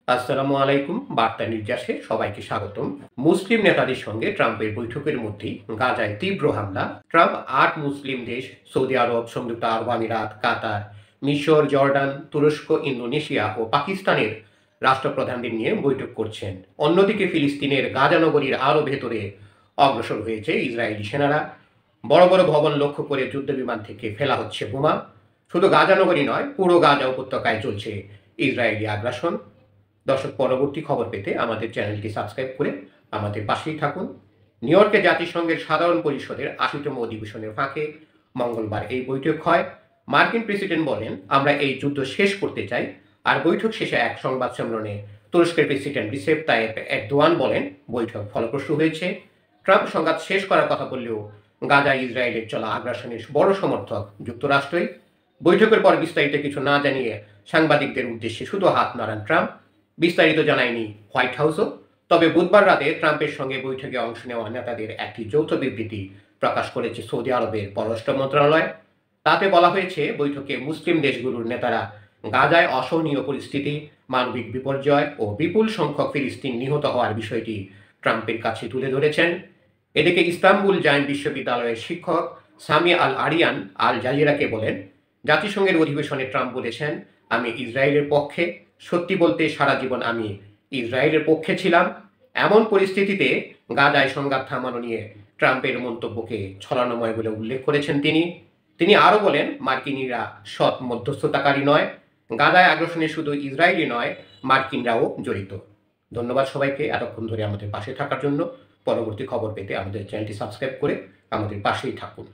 আসসালামু আলাইকুম। বার্তা নির্যাসে সবাইকে স্বাগতম। মুসলিম নেতাদের সঙ্গে ট্রাম্পের বৈঠকের মধ্যেই গাজায় তীব্র হামলা। ট্রাম্প ৮ মুসলিম দেশ সৌদি আরব, সংযুক্ত আরব আমিরাত, কাতার, মিশর, জর্ডান, তুরস্ক, ইন্দোনেশিয়া ও পাকিস্তানের রাষ্ট্রপ্রধানদের নিয়ে বৈঠক করছেন। অন্যদিকে ফিলিস্তিনের গাজা নগরীর আরও ভেতরে অগ্রসর হয়েছে ইসরায়েলি সেনারা। বড় বড় ভবন লক্ষ্য করে যুদ্ধবিমান থেকে ফেলা হচ্ছে বোমা। শুধু গাজা নগরী নয়, পুরো গাজা উপত্যকায় চলছে ইসরায়েলি আগ্রাসন। দর্শক, পরবর্তী খবর পেতে আমাদের চ্যানেলটি সাবস্ক্রাইব করে আমাদের পাশেই থাকুন। নিউ ইয়র্কে জাতিসংঘের সাধারণ পরিষদের ৮০তম অধিবেশনের ফাঁকে মঙ্গলবার এই বৈঠক হয়। মার্কিন প্রেসিডেন্ট বলেন, আমরা এই যুদ্ধ শেষ করতে চাই। আর বৈঠক শেষে এক সংবাদ সম্মেলনে তুরস্কের প্রেসিডেন্ট রিসেপ তাইয়েপ এরদোয়ান বলেন, বৈঠক ফলপ্রসূ হয়েছে। ট্রাম্প সংঘাত শেষ করার কথা বললেও গাজায় ইসরায়েলের চলা আগ্রাসনের বড় সমর্থক যুক্তরাষ্ট্রই। বৈঠকের পর বিস্তারিত কিছু না জানিয়ে সাংবাদিকদের উদ্দেশ্যে শুধু হাত নাড়ান ট্রাম্প। বিস্তারিত জানায়নি হোয়াইট হাউসও। তবে বুধবার রাতে ট্রাম্পের সঙ্গে বৈঠকে অংশ নেওয়া নেতাদের একটি যৌথ বিবৃতি প্রকাশ করেছে সৌদি আরবের পররাষ্ট্র মন্ত্রণালয়। তাতে বলা হয়েছে, বৈঠকে মুসলিম দেশগুলোর নেতারা গাজায় অসহনীয় পরিস্থিতি, মানবিক বিপর্যয় ও বিপুল সংখ্যক ফিলিস্তিন নিহত হওয়ার বিষয়টি ট্রাম্পের কাছে তুলে ধরেছেন। এদিকে ইস্তাম্বুল জায়েন্ট বিশ্ববিদ্যালয়ের শিক্ষক সামি আল আরিয়ান আল জাজিরাকে বলেন, জাতিসংঘের অধিবেশনে ট্রাম্প বলেছেন, আমি ইসরায়েলের পক্ষে। সত্যি বলতে সারা জীবন আমি ইসরায়েলের পক্ষে ছিলাম। এমন পরিস্থিতিতে গাজায় সংঘাত থামানো নিয়ে ট্রাম্পের মন্তব্যকে ছলনাময় বলে উল্লেখ করেছেন তিনি আরও বলেন, মার্কিনিরা সৎ মধ্যস্থতাকারী নয়। গাজায় আগ্রাসনে শুধু ইসরায়েলি নয়, মার্কিনরাও জড়িত। ধন্যবাদ সবাইকে এতক্ষণ ধরে আমাদের পাশে থাকার জন্য। পরবর্তী খবর পেতে আমাদের চ্যানেলটি সাবস্ক্রাইব করে আমাদের পাশেই থাকুন।